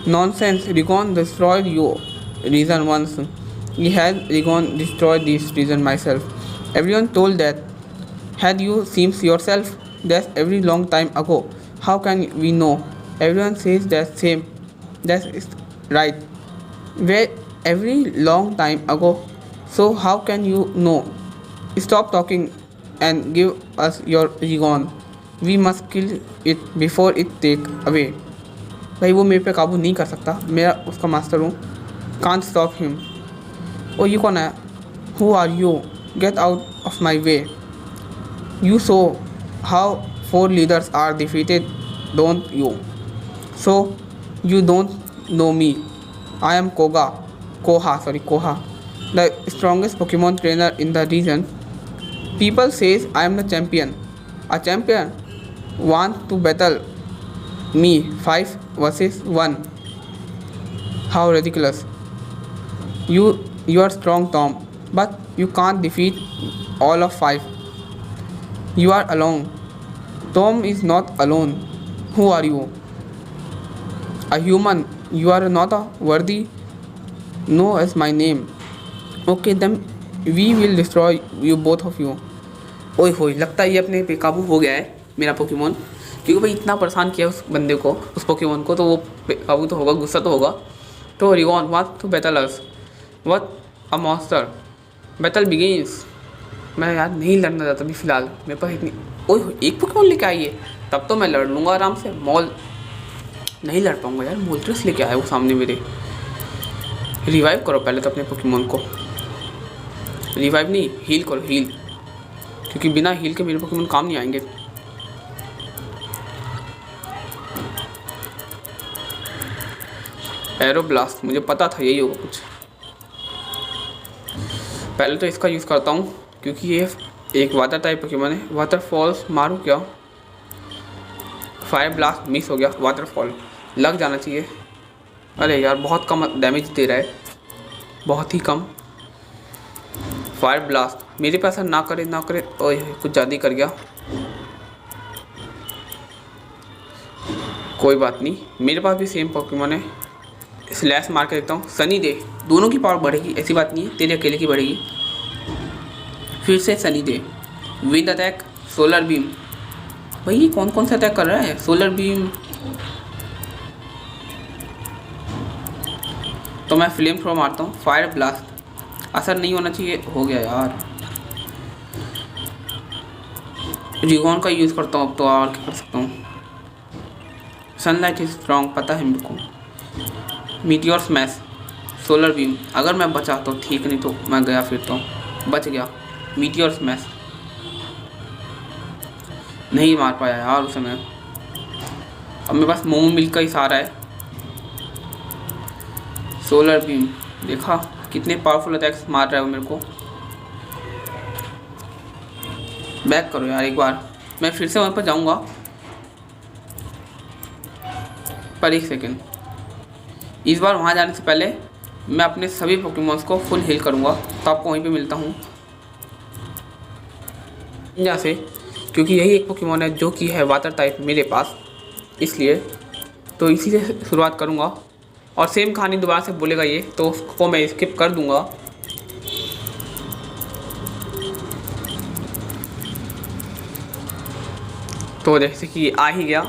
nonsense, Rigon destroyed your region once, he had Rigon destroyed this region myself. Everyone told that. Had you seen yourself? That's every long time ago. How can we know? Everyone says that same. That is right. Where every long time ago. So how can you know? Stop talking and give us your Rigon. We must kill it before it take away. भाई वो मेरे पे काबू नहीं कर सकता, मेरा उसका मास्टर हूँ। Can't stop him. ओ ये कौन है? Who are you? Get out of my way. You saw how 4 leaders are defeated, don't you? So you don't know me. I am Koha, the strongest Pokemon trainer in the region. People says I am the champion. A champion want to battle me 5 versus 1. How ridiculous. You are strong, Tom, but you can't defeat all of 5. You are alone. Tom is not alone. Who are you? A human. You are not a worthy. No is my name. Okay, then we will destroy you, both of you. ओए होए, लगता है ये अपने पे काबू हो गया है मेरा पोकेमोन, क्योंकि भाई इतना परेशान किया उस बंदे को, उस पोकेमोन को, तो वो काबू तो होगा, गुस्सा तो होगा। तो Rigon want to battle us, what a monster, battle begins. मैं यार नहीं लड़ना चाहता अभी फ़िलहाल, मेरे पास इतनी। ओए एक पोकेमोन लेके आइए, तब तो मैं लड़ लूँगा आराम से। मॉल नहीं लड़ पाऊँगा यार, मोल्ट्रस लेके आया वो सामने मेरे। रिवाइव करो पहले तो अपने पोकेमोन को, रिवाइव नहीं, हील करो, हील, क्योंकि बिना हील के मेरे पोकेमोन काम नहीं आएंगे। एरो ब्लास्ट, मुझे पता था यही होगा कुछ। पहले तो इसका यूज़ करता हूँ क्योंकि ये एक वाटर टाइप पोकेमोन है। वाटरफॉल्स मारूँ क्या? फायर ब्लास्ट मिस हो गया, वाटरफॉल लग जाना चाहिए। अरे यार बहुत कम डैमेज दे रहा है, बहुत ही कम। फायर ब्लास्ट मेरे पास ना करे ना करे, ओए कुछ ज़्यादा ही कर गया। कोई बात नहीं, मेरे पास भी सेम पोकेमोन है। स्लैश मार के देखता हूँ, सनी डे, दोनों की पावर बढ़ेगी, ऐसी बात नहीं है तेरे अकेले की बढ़ेगी। फिर से sunny day, wind attack, solar beam. भाई ये कौन कौन सा अटैक कर रहा है? सोलर बीम, तो मैं फ्लेम थ्रो मारता हूँ। फायर ब्लास्ट असर नहीं होना चाहिए, हो गया यार। रिगॉन का यूज़ करता हूँ अब, तो और क्या कर सकता हूँ। सनलाइट इज स्ट्रॉन्ग, पता है मेरे को। मीटियोर स्मैश, सोलर बीम, अगर मैं बचा तो ठीक, नहीं तो मैं गया, फिर तो बच गया। मीटियोर स्मैश नहीं मार पाया यार उसे मैं। अब मेरे पास मोमो मिल्क का ही सहारा है। सोलर बीम, देखा कितने पावरफुल अटैक्स मार रहा है वो मेरे को। बैक करो यार एक बार, मैं फिर से वहाँ पर जाऊँगा। पर एक सेकेंड, इस बार वहाँ जाने से पहले मैं अपने सभी पोकेमॉन्स को फुल हील करूँगा। तो आपको वहीं पे मिलता हूँ यहाँ से, क्योंकि यही एक पोकेमॉन है जो कि है वाटर टाइप मेरे पास, इसलिए तो इसी से शुरुआत करूँगा। और सेम कहानी दोबारा से बोलेगा ये, तो उसको मैं स्किप कर दूँगा। तो जैसे कि आ ही गया,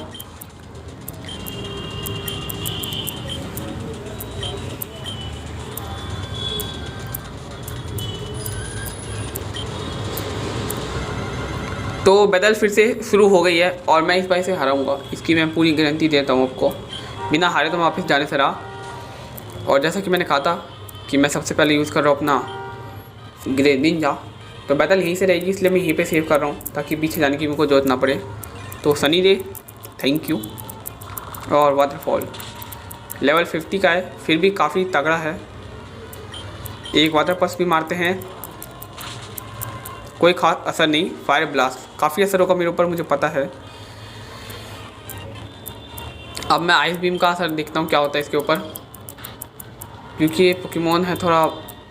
तो बैटल फिर से शुरू हो गई है और मैं इस बार से हराऊंगा, इसकी मैं पूरी गारंटी देता हूँ आपको। बिना हारे तो मैं वापस जाने से रहा। और जैसा कि मैंने कहा था कि मैं सबसे पहले यूज़ कर रहा हूँ अपना ग्रे निंजा, तो बैटल यहीं से रहेगी, इसलिए मैं यहीं पे सेव कर रहा हूँ ताकि पीछे जाने की मेरे को जरूरत ना पड़े। तो सनी डे, थैंक यू। और वाटरफॉल लेवल 50 का है, फिर भी काफ़ी तगड़ा है। एक वाटर पल्स भी मारते हैं, कोई खास असर नहीं। फायर ब्लास्ट काफ़ी असर होगा मेरे ऊपर, मुझे पता है। अब मैं आइस बीम का असर देखता हूँ क्या होता है इसके ऊपर, क्योंकि ये पोकेमॉन है थोड़ा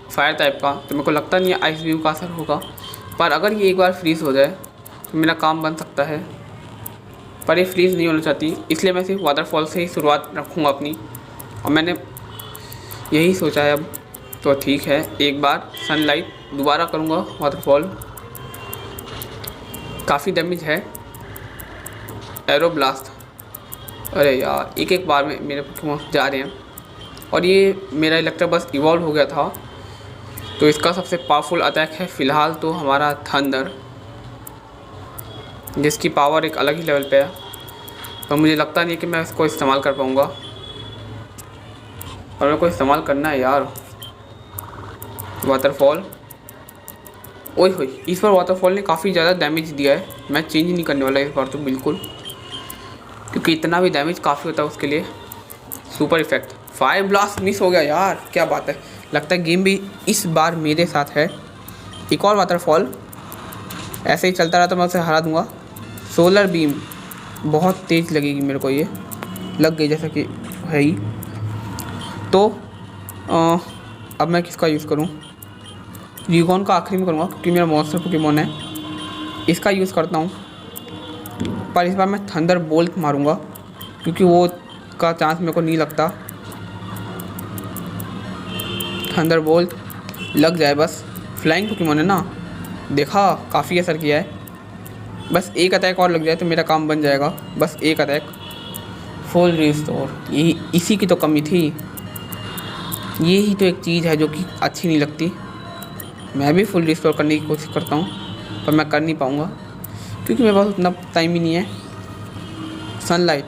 फायर टाइप का, तो मेरे को लगता नहीं है आइस बीम का असर होगा। पर अगर ये एक बार फ्रीज़ हो जाए तो मेरा काम बन सकता है, पर ये फ्रीज़ नहीं होना चाहती, इसलिए मैं सिर्फ वाटरफॉल से ही शुरुआत रखूँगा अपनी। और मैंने यही सोचा है अब, तो ठीक है एक बार सनलाइट दोबारा करूँगा। वाटरफॉल काफ़ी डैमेज है। एरो ब्लास्ट, अरे यार एक एक बार में मेरे पोकेमॉन जा रहे हैं। और ये मेरा इलेक्ट्रोबस इवॉल्व हो गया था, तो इसका सबसे पावरफुल अटैक है फ़िलहाल तो हमारा थंडर, जिसकी पावर एक अलग ही लेवल पे है। तो मुझे लगता नहीं कि मैं इसको इस्तेमाल कर पाऊँगा, और मेरे को इस्तेमाल करना है यार। वाटरफॉल, ओए होए, इस बार वाटरफॉल ने काफ़ी ज़्यादा डैमेज दिया है। मैं चेंज नहीं करने वाला इस बार तो बिल्कुल, क्योंकि इतना भी डैमेज काफ़ी होता है उसके लिए। Super effect, fire blast miss हो गया यार, क्या बात है। लगता है गेम भी इस बार मेरे साथ है। एक और वाटरफॉल, ऐसे ही चलता रहा तो मैं उसे हरा दूंगा। सोलर बीम बहुत तेज़ लगेगी मेरे को, ये लग गई जैसा कि है ही। तो अब मैं किसका यूज़ करूं? यूगॉन का आखिरी में करूँगा, क्योंकि मेरा मॉन्स्टर पोकेमॉन है, इसका यूज़ करता हूँ। पर इस बार मैं थंडर बोल्ट मारूंगा, क्योंकि वो का चांस मेरे को नहीं लगता। थंडर बोल्ट लग जाए बस, फ्लाइंग पोकेमॉन है ना, देखा काफ़ी असर किया है। बस एक अटैक और लग जाए तो मेरा काम बन जाएगा। बस एक अटैक, फुल रिस्टोर, यही इसी की तो कमी थी। यही तो एक चीज़ है जो कि अच्छी नहीं लगती। मैं भी फुल रिस्टोर करने की कोशिश करता हूँ, पर मैं कर नहीं पाऊँगा, क्योंकि मेरे पास उतना टाइम ही नहीं है। सनलाइट,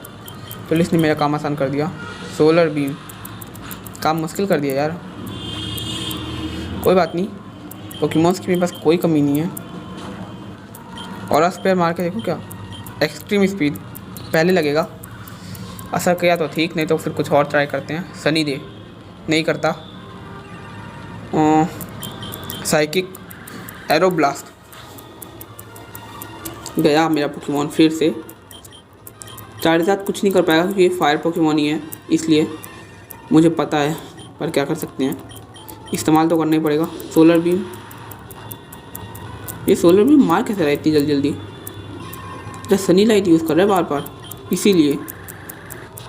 तो इसने मेरा काम आसान कर दिया। सोलर बीम काम मुश्किल कर दिया यार, कोई बात नहीं, पोकेमॉन्स की मेरे पास कोई कमी नहीं है। और स्पेयर मार के देखो क्या, एक्सट्रीम स्पीड पहले लगेगा, असर किया तो ठीक, नहीं तो फिर कुछ और ट्राई करते हैं। सनी डे नहीं करता। साइकिक एरो ब्लास्ट गया मेरा पोकेमॉन फिर से। चार्जार्ड कुछ नहीं कर पाएगा क्योंकि ये फायर पोकेमॉन ही है, इसलिए मुझे पता है, पर क्या कर सकते हैं, इस्तेमाल तो करना ही पड़ेगा। सोलर बीम, ये सोलर बीम मार कैसे रहा है इतनी जल्दी जल्दी? अच्छा सनी लाइट यूज़ कर रहा है बार बार, इसीलिए।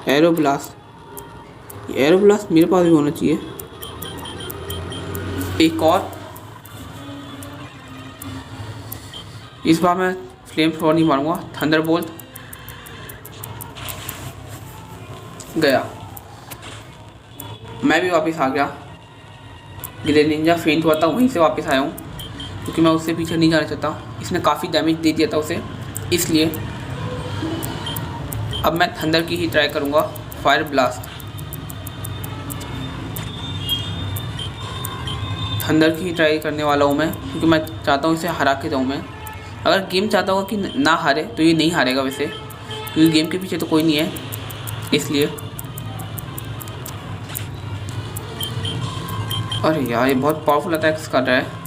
एरो ब्लास्ट, एरो ब्लास्ट मेरे पास भी होना चाहिए। एक और, इस बार मैं फ्लेम थ्रोअर नहीं मारूंगा। थंडर बोल्ट गया, मैं भी वापस आ गया। ग्रे निंजा फेंट हुआ था, वहीं से वापस आया हूँ, क्योंकि मैं उससे पीछे नहीं जाना चाहता। इसने काफ़ी डैमेज दे दिया था उसे, इसलिए अब मैं थंडर की ही ट्राई करूँगा। फायर ब्लास्ट, थंडर की ही ट्राई करने वाला हूँ मैं, क्योंकि मैं चाहता हूँ इसे हरा के जाऊँ मैं। अगर गेम चाहता होगा कि ना हारे तो ये नहीं हारेगा वैसे, क्योंकि गेम के पीछे तो कोई नहीं है, इसलिए। अरे यार ये बहुत पावरफुल अटैक्स कर रहा है।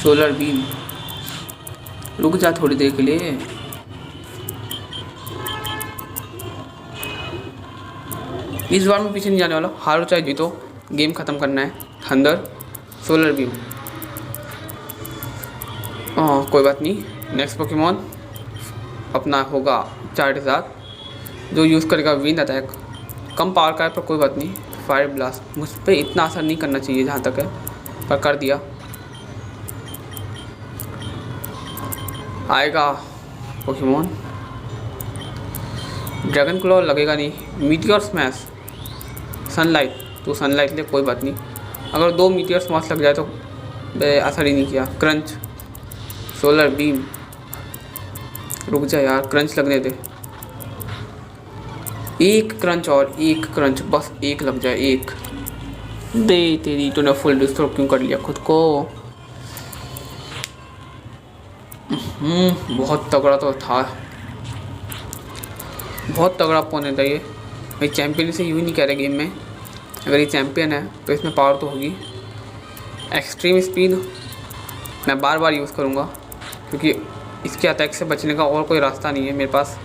सोलर बीम, रुक जा थोड़ी देर के लिए। इस बार मैं पीछे नहीं जाने वाला, हारो चाहे जीतो, गेम ख़त्म करना है। थंडर सोलर बीम, कोई बात नहीं। नेक्स्ट पोकेमॉन अपना होगा चार्जर, जो यूज़ करेगा विंड अटैक। कम पावर का है पर कोई बात नहीं। फायर ब्लास्ट मुझ पर इतना असर नहीं करना चाहिए जहाँ तक है, पर कर दिया। आएगा पोकेमॉन ड्रैगन क्लॉ, लगेगा नहीं। मीटियोर स्मैश, सनलाइट, तो सनलाइट ले, कोई बात नहीं। अगर 2 मीटियोर स्मैश लग जाए तो असर ही नहीं किया। क्रंच सोलर बीम, रुक जा यार, क्रंच लगने दे। एक क्रंच और एक क्रंच, बस एक लग जाए, एक दे। तेरी तूने फुल डिस्ट्रो क्यों कर लिया खुद को? बहुत तगड़ा तो था, बहुत तगड़ा अपोनेंट है ये। भाई चैंपियन से यूँ ही नहीं कह रहे गेम में, अगर ये चैंपियन है तो इसमें पावर तो होगी। एक्सट्रीम स्पीड मैं बार बार यूज़ करूँगा क्योंकि इसके अटैक से बचने का और कोई रास्ता नहीं है मेरे पास।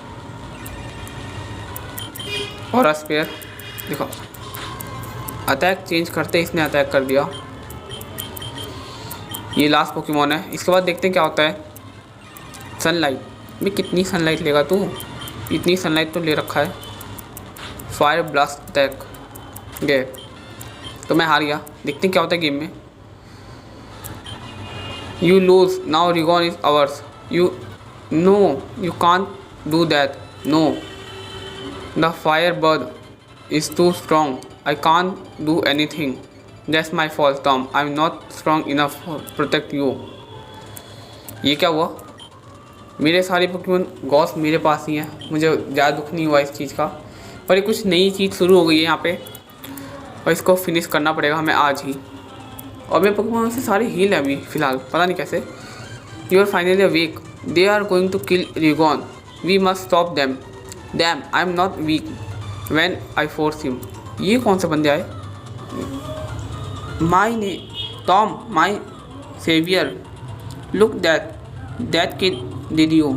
और स्पेयर देखो, अटैक चेंज करते इसने अटैक कर दिया। ये लास्ट पोकेमॉन है, इसके बाद देखते हैं क्या होता है। सनलाइट भी, कितनी सनलाइट लेगा तू? इतनी सनलाइट तो ले रखा है। फायर ब्लास्ट अटैक गए तो मैं हार गया। देखते हैं क्या होता है गेम में। You lose now, Rigon is ours. You know you can't do that, no the fire bird is too strong, I can't do anything, that's my fault Tom, I am not strong enough to protect you. ये क्या हुआ? मेरे सारे पोकेमॉन गॉस मेरे पास ही हैं, मुझे ज़्यादा दुख नहीं हुआ इस चीज़ का। पर ये कुछ नई चीज़ शुरू हो गई है यहाँ पे और इसको फिनिश करना पड़ेगा हमें आज ही। और मेरे पोकेमॉन से सारे हील हैं अभी फ़िलहाल, पता नहीं कैसे। You are finally weak, they are going to kill Rigon, we must stop them, damn I am not weak when I force him. ये कौन से बंदे आए? माई ने Tom my saviour, look that kid did you,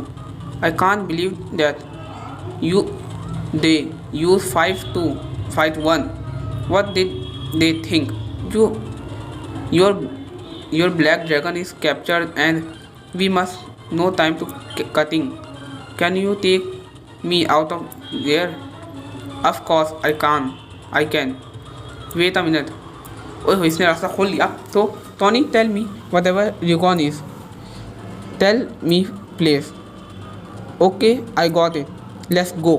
I can't believe that they use 5 to fight 1. What did they think? Your black dragon is captured and we must no time to cutting. Can you take me out of there? Of course I can. Wait a minute. ओह, इसने रास्ता खोल लिया। तो Tony, tell me whatever Rigon is. Tell me place. Okay I got it, let's go.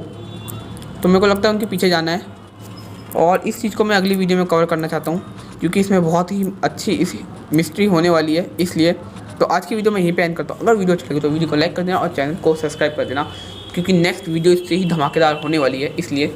तो मेरे को लगता है उनके पीछे जाना है और इस चीज़ को मैं अगली वीडियो में कवर करना चाहता हूँ क्योंकि इसमें बहुत ही अच्छी इस मिस्ट्री होने वाली है। इसलिए तो आज की वीडियो में यहीं पे एंड करता हूँ। अगर वीडियो अच्छी लगी तो वीडियो को लाइक कर देना और चैनल को सब्सक्राइब कर देना क्योंकि नेक्स्ट वीडियो इससे ही धमाकेदार होने वाली है। इसलिए